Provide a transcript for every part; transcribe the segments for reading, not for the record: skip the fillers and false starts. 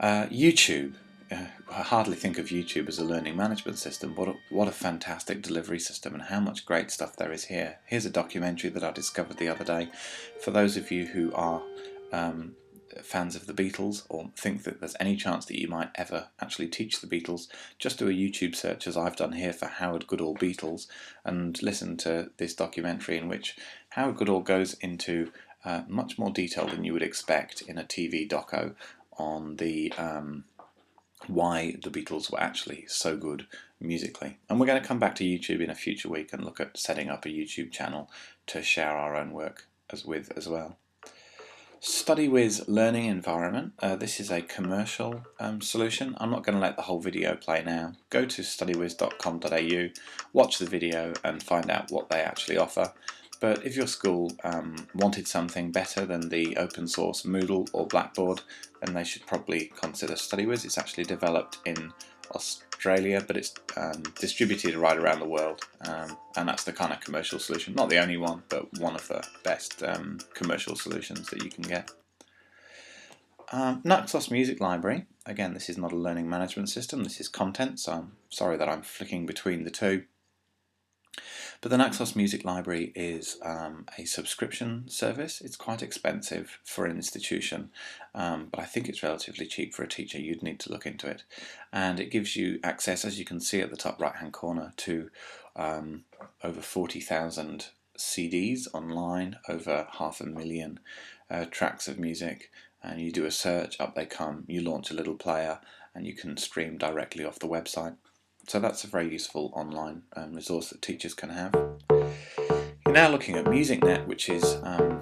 YouTube. I hardly think of YouTube as a learning management system. What a fantastic delivery system, and how much great stuff there is here. Here's a documentary that I discovered the other day. For those of you who are fans of the Beatles, or think that there's any chance that you might ever actually teach the Beatles, just do a YouTube search, as I've done here, for Howard Goodall Beatles, and listen to this documentary in which Howard Goodall goes into much more detail than you would expect in a TV doco on the why the Beatles were actually so good musically. And we're going to come back to YouTube in a future week and look at setting up a YouTube channel to share our own work as well. StudyWiz Learning Environment. This is a commercial solution. I'm not going to let the whole video play now. Go to studywiz.com.au, watch the video and find out what they actually offer. But if your school wanted something better than the open source Moodle or Blackboard, then they should probably consider StudyWiz. It's actually developed in Australia, but it's distributed right around the world, and that's the kind of commercial solution. Not the only one, but one of the best commercial solutions that you can get. Naxos Music Library. Again, this is not a learning management system, this is content, so I'm sorry that I'm flicking between the two. But the Naxos Music Library is a subscription service. It's quite expensive for an institution, but I think it's relatively cheap for a teacher. You'd need to look into it. And it gives you access, as you can see at the top right hand corner, to over 40,000 CDs online, over 500,000 tracks of music. And you do a search, up they come, you launch a little player, and you can stream directly off the website. So that's a very useful online resource that teachers can have. You're now looking at MusicNet, which is a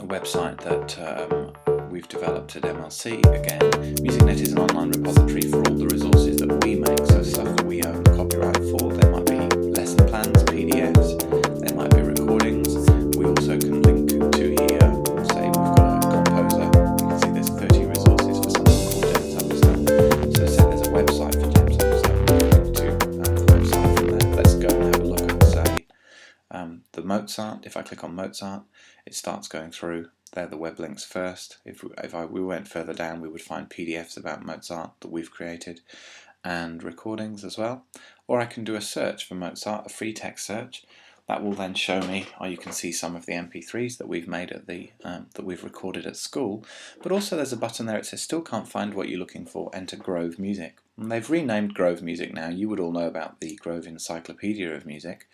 website that we've developed at MLC. Again, MusicNet is an online repository for all the resources that we make, so stuff that we own copyright for. There might be lesson plans, PDFs, there might be recordings. We also can link to here, say we've got a composer, you can see there's 30 resources for something called James Hubster. So say there's a website for James Hubster. The Mozart. If I click on Mozart, it starts going through. They're the web links first. If we went further down, we would find PDFs about Mozart that we've created, and recordings as well. Or I can do a search for Mozart, a free text search. That will then show me, or you can see some of the MP3s that we've made at the that we've recorded at school. But also there's a button there. It says still can't find what you're looking for. Enter Grove Music. And they've renamed Grove Music now. You would all know about the Grove Encyclopedia of Music.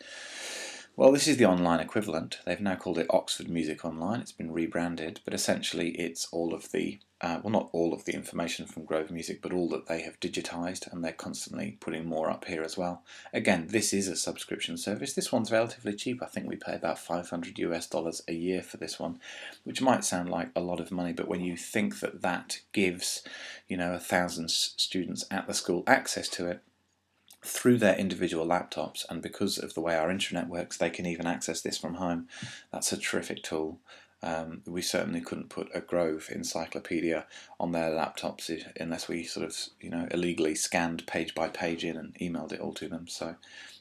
Well, this is the online equivalent. They've now called it Oxford Music Online. It's been rebranded, but essentially it's all of the, well, not all of the information from Grove Music, but all that they have digitised, and they're constantly putting more up here as well. Again, this is a subscription service. This one's relatively cheap. I think we pay about $500 US a year for this one, which might sound like a lot of money, but when you think that that gives, 1,000 students at the school access to it, through their individual laptops, and because of the way our intranet works, they can even access this from home. That's a terrific tool. We certainly couldn't put a Grove encyclopedia on their laptops unless we sort of, illegally scanned page by page in and emailed it all to them. So,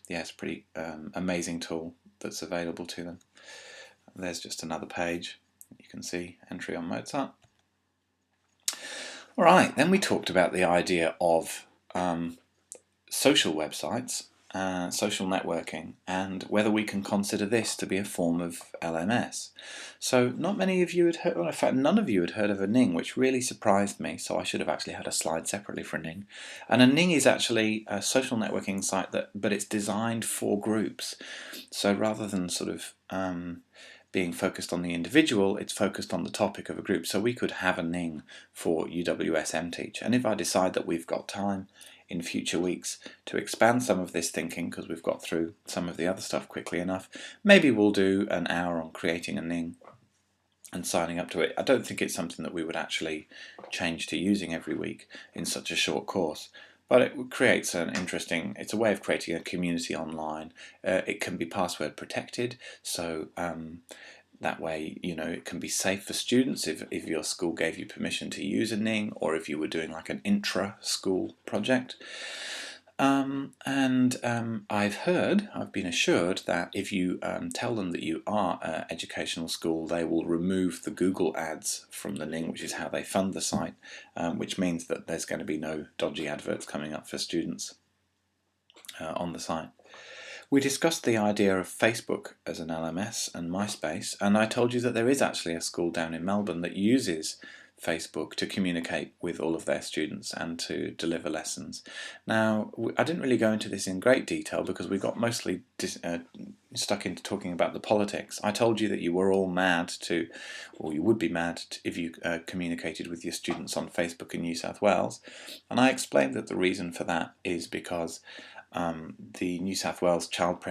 yeah, it's a pretty amazing tool that's available to them. There's just another page. You can see entry on Mozart. All right, then we talked about the idea of social websites, social networking, and whether we can consider this to be a form of LMS. So not many of you had heard, well, in fact none of you had heard of a Ning, which really surprised me, so I should have actually had a slide separately for a Ning. And a Ning is actually a social networking site, but it's designed for groups. So rather than sort of being focused on the individual, it's focused on the topic of a group. So we could have a Ning for UWS MTeach, and if I decide that we've got time in future weeks to expand some of this thinking, because we've got through some of the other stuff quickly enough, maybe we'll do an hour on creating a Ning and signing up to it. I don't think it's something that we would actually change to using every week in such a short course, but it creates an interesting, it's a way of creating a community online. It can be password protected, so that way, it can be safe for students if your school gave you permission to use a Ning, or if you were doing like an intra-school project. I've been assured that if you tell them that you are an educational school, they will remove the Google ads from the link, which is how they fund the site, which means that there's going to be no dodgy adverts coming up for students on the site. We discussed the idea of Facebook as an LMS and MySpace, and I told you that there is actually a school down in Melbourne that uses Facebook to communicate with all of their students and to deliver lessons. Now, I didn't really go into this in great detail because we got mostly stuck into talking about the politics. I told you that you were all mad to, or you would be mad if you communicated with your students on Facebook in New South Wales, and I explained that the reason for that is because the New South Wales child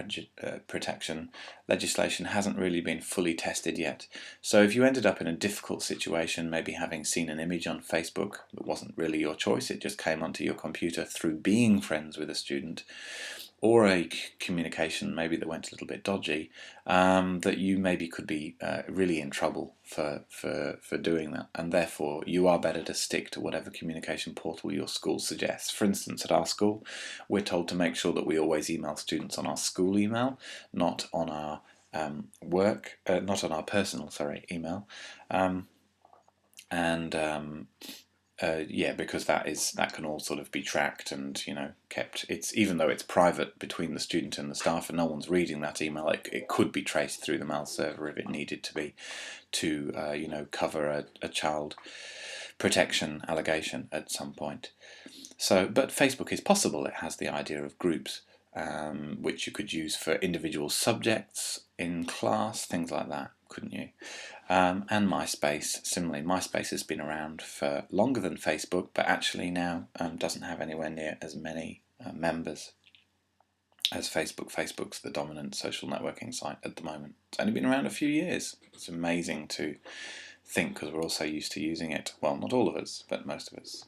protection legislation hasn't really been fully tested yet. So if you ended up in a difficult situation, maybe having seen an image on Facebook that wasn't really your choice, it just came onto your computer through being friends with a student, or a communication maybe that went a little bit dodgy, that you maybe could be really in trouble for doing that, and therefore you are better to stick to whatever communication portal your school suggests. For instance, at our school, we're told to make sure that we always email students on our school email, not on our not on our personal, email, yeah, because that can all sort of be tracked and kept. It's even though it's private between the student and the staff, and no one's reading that email, it could be traced through the mail server if it needed to be, to cover a child protection allegation at some point. So, but Facebook is possible. It has the idea of groups, which you could use for individual subjects in class, things like that, couldn't you? And MySpace, similarly. MySpace has been around for longer than Facebook, but actually now doesn't have anywhere near as many members as Facebook. Facebook's the dominant social networking site at the moment. It's only been around a few years. It's amazing to think, because we're all so used to using it. Well, not all of us, but most of us.